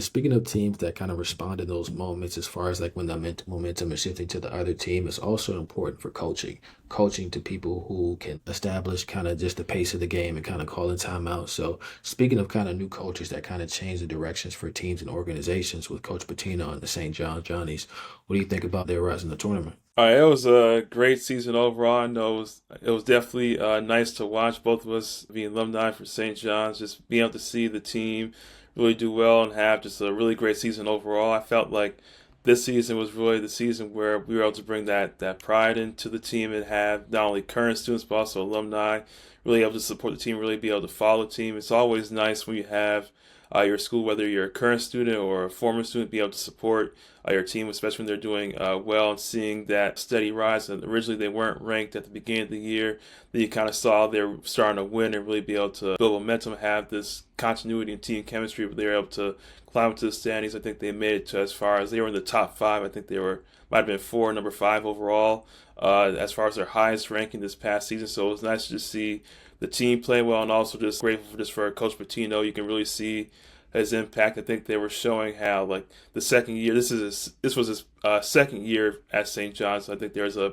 And speaking of teams that kind of respond in those moments, as far as like when the momentum is shifting to the other team, it's also important for coaching. Coaching to people who can establish kind of just the pace of the game and kind of calling timeout. So speaking of kind of new coaches that kind of change the directions for teams and organizations with Coach Patino and the St. John Johnnies, what do you think about their rise in the tournament? All right, it was a great season overall. I know it was definitely nice to watch both of us being alumni for St. John's, just being able to see the team really do well and have just a really great season overall. I felt like this season was really the season where we were able to bring that pride into the team and have not only current students but also alumni really able to support the team, really be able to follow the team. It's always nice when you have your school, whether you're a current student or a former student, be able to support your team, especially when they're doing well and seeing that steady rise. And originally, they weren't ranked at the beginning of the year. Then you kind of saw they're starting to win and really be able to build momentum, have this continuity and team chemistry, but they were able to climb into the standings. I think they made it to as far as they were in the top five. I think they might have been number five overall, as far as their highest ranking this past season. So it was nice to just see the team play well, and also just grateful for Coach Patino. You can really see his impact. I think they were showing how like the second year. This was his second year at St. John's. So I think there's a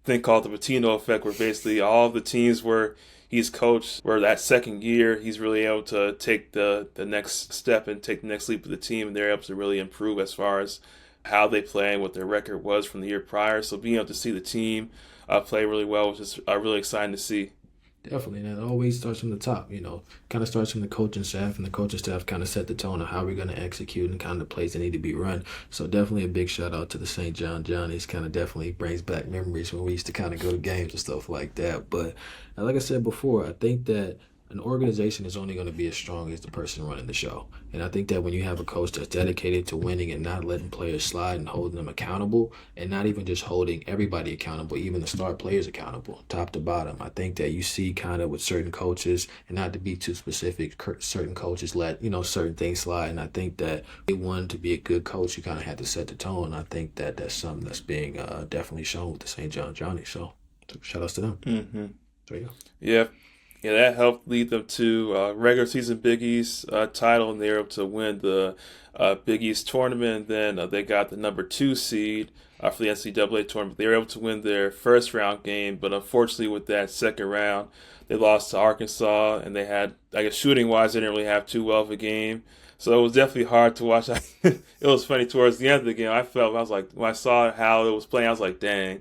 thing called the Patino effect, where basically all of the teams where he's coached, where that second year he's really able to take the next step and take the next leap of the team, and they're able to really improve as far as how they play and what their record was from the year prior. So being able to see the team play really well was just really exciting to see. Definitely, and it always starts from the top, kind of starts from the coaching staff, and the coaching staff kind of set the tone of how we're going to execute and kind of plays that need to be run. So definitely a big shout out to the St. John Johnnies. Kind of definitely brings back memories when we used to kind of go to games and stuff like that. But like I said before, I think that an organization is only going to be as strong as the person running the show. And I think that when you have a coach that's dedicated to winning and not letting players slide and holding them accountable, and not even just holding everybody accountable, even the star players accountable, top to bottom, I think that you see kind of with certain coaches, and not to be too specific, certain coaches let, certain things slide. And I think that they wanted to be a good coach, you kind of had to set the tone. I think that that's something that's being definitely shown with the St. John Johnny. So shout outs to them. Mm-hmm. There you go. Yeah. Yeah, that helped lead them to regular season Big East title, and they were able to win the Big East tournament. And then they got the number 2 seed for the NCAA tournament. They were able to win their first round game, but unfortunately with that second round, they lost to Arkansas, and they had, I guess, shooting-wise, they didn't really have too well of a game. So it was definitely hard to watch. It was funny towards the end of the game. I was like, when I saw how it was playing, I was like, dang.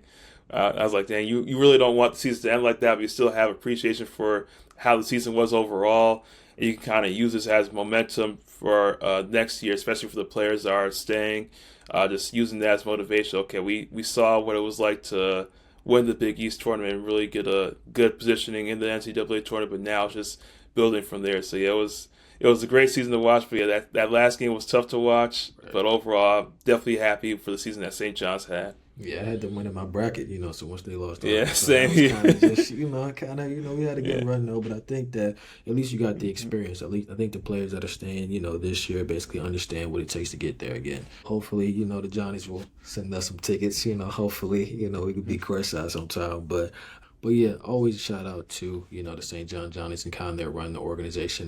You really don't want the season to end like that, but you still have appreciation for how the season was overall. And you can kind of use this as momentum for next year, especially for the players that are staying. Just using that as motivation. Okay, we saw what it was like to win the Big East tournament and really get a good positioning in the NCAA tournament, but now it's just building from there. So yeah, it was a great season to watch, but yeah, that last game was tough to watch. Right. But overall, I'm definitely happy for the season that St. John's had. Yeah, I had them win in my bracket, so once they lost, yeah, so same. Kind of just, we had a good run though. But I think that at least you got the experience. At least I think the players that are staying, this year basically understand what it takes to get there again. Hopefully, the Johnnies will send us some tickets. Hopefully, we could be courtside sometime. But yeah, always shout out to the St. John Johnnies and kind of their run the organization.